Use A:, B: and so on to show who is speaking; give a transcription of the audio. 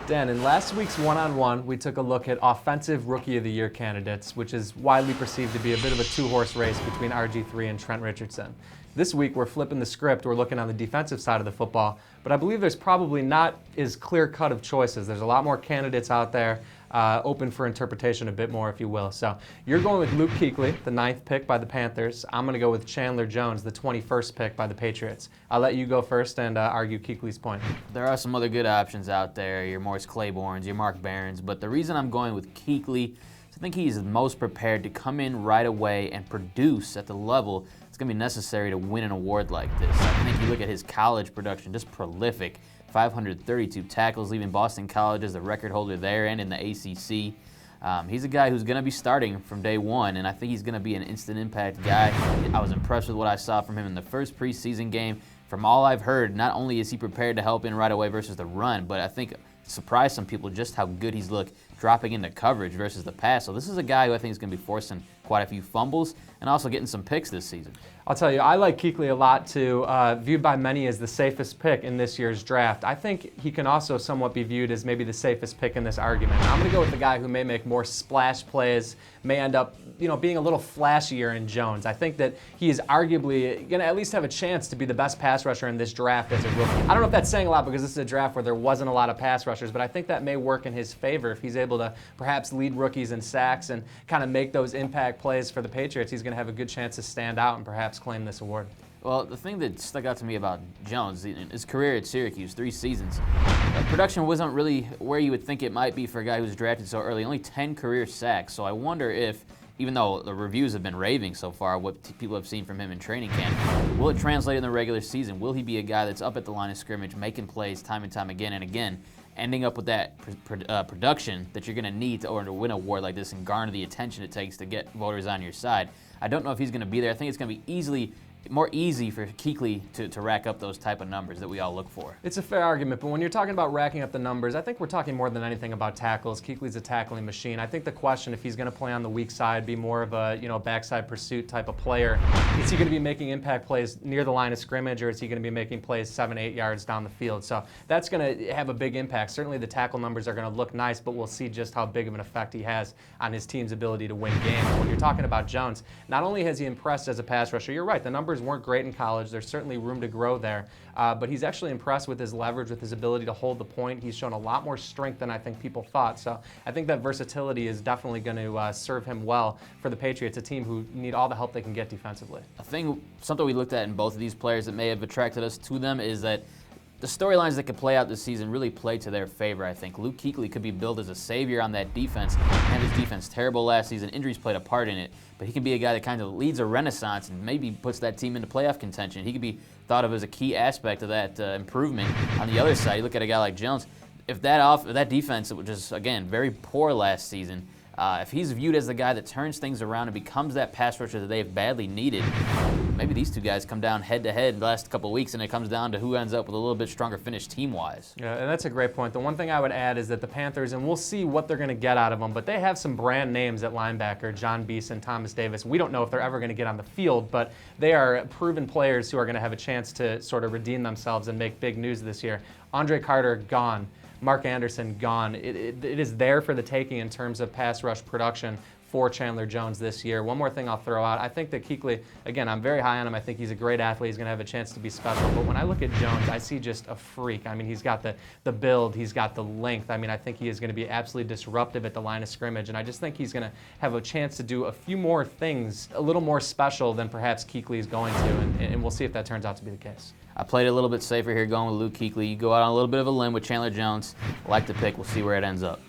A: Dan, in last week's one-on-one, we took a look at Offensive Rookie of the Year candidates, which is widely perceived to be a bit of a two-horse race between RG3 and Trent Richardson. This week, we're flipping the script. We're looking on the defensive side of the football, but I believe there's probably not as clear-cut of choices. There's a lot more candidates out there, open for interpretation a bit more, if you will. So you're going with Luke Kuechly, the 9th pick by the Panthers. I'm going to go with Chandler Jones, the 21st pick by the Patriots. I'll let you go first and argue Kuechly's point.
B: There are some other good options out there, your Morris Claibornes, your Mark Barons, but the reason I'm going with Kuechly is I think he's the most prepared to come in right away and produce at the level it's going to be necessary to win an award like this. I think you look at his college production, just prolific. 532 tackles, leaving Boston College as the record holder there and in the ACC. He's a guy who's going to be starting from day one, and I think he's going to be an instant impact guy. I was impressed with what I saw from him in the first preseason game. From all I've heard, not only is he prepared to help in right away versus the run, but I think surprised some people just how good he's looked dropping into coverage versus the pass. So this is a guy who I think is going to be forcing quite a few fumbles and also getting some picks this season.
A: I'll tell you, I like Kuechly a lot too, viewed by many as the safest pick in this year's draft. I think he can also somewhat be viewed as maybe the safest pick in this argument. I'm going to go with the guy who may make more splash plays, may end up being a little flashier in Jones. I think that he is arguably going to at least have a chance to be the best pass rusher in this draft as a rookie. I don't know if that's saying a lot because this is a draft where there wasn't a lot of pass rushers, but I think that may work in his favor if he's able to perhaps lead rookies in sacks and kind of make those impact plays for the Patriots. He's going to have a good chance to stand out and perhaps claim this award.
B: Well, the thing that stuck out to me about Jones, in his career at Syracuse, 3 seasons, production wasn't really where you would think it might be for a guy who was drafted so early. Only 10 career sacks. So I wonder if, even though the reviews have been raving so far, what people have seen from him in training camp, will it translate in the regular season? Will he be a guy that's up at the line of scrimmage, making plays time and time again and again, ending up with that production that you're going to need to win an award like this and garner the attention it takes to get voters on your side? I don't know if he's going to be there. I think it's going to be more easy for Kuechly to rack up those type of numbers that we all look for.
A: It's a fair argument, but when you're talking about racking up the numbers, I think we're talking more than anything about tackles. Kuechly's a tackling machine. I think the question, if he's going to play on the weak side, be more of a backside pursuit type of player, is he going to be making impact plays near the line of scrimmage, or is he going to be making plays 7-8 yards down the field? So that's going to have a big impact. Certainly the tackle numbers are going to look nice, but we'll see just how big of an effect he has on his team's ability to win games. When you're talking about Jones, not only has he impressed as a pass rusher, you're right, the numbers weren't great in college. There's certainly room to grow there, but he's actually impressed with his leverage, with his ability to hold the point. He's shown a lot more strength than I think people thought. So I think that versatility is definitely going to serve him well for the Patriots, a team who need all the help they can get defensively.
B: Something we looked at in both of these players that may have attracted us to them is that the storylines that could play out this season really play to their favor, I think. Luke Kuechly could be billed as a savior on that defense, and his defense terrible last season. Injuries played a part in it, but he can be a guy that kind of leads a renaissance and maybe puts that team into playoff contention. He could be thought of as a key aspect of that improvement. On the other side, you look at a guy like Jones. If that defense, which is, again, very poor last season, if he's viewed as the guy that turns things around and becomes that pass rusher that they've badly needed, maybe these two guys come down head-to-head the last couple of weeks, and it comes down to who ends up with a little bit stronger finish team-wise.
A: Yeah, and that's a great point. The one thing I would add is that the Panthers, and we'll see what they're going to get out of them, but they have some brand names at linebacker, John Beeson, Thomas Davis. We don't know if they're ever going to get on the field, but they are proven players who are going to have a chance to sort of redeem themselves and make big news this year. Andre Carter, gone. Mark Anderson, gone. It is there for the taking in terms of pass rush production for Chandler Jones this year. One more thing I'll throw out. I think that Kuechly, again, I'm very high on him. I think he's a great athlete. He's going to have a chance to be special. But when I look at Jones, I see just a freak. I mean, he's got the build. He's got the length. I mean, I think he is going to be absolutely disruptive at the line of scrimmage. And I just think he's going to have a chance to do a few more things, a little more special than perhaps Kuechly is going to. And we'll see if that turns out to be the case.
B: I played a little bit safer here going with Luke Kuechly. You go out on a little bit of a limb with Chandler Jones. I like the pick. We'll see where it ends up.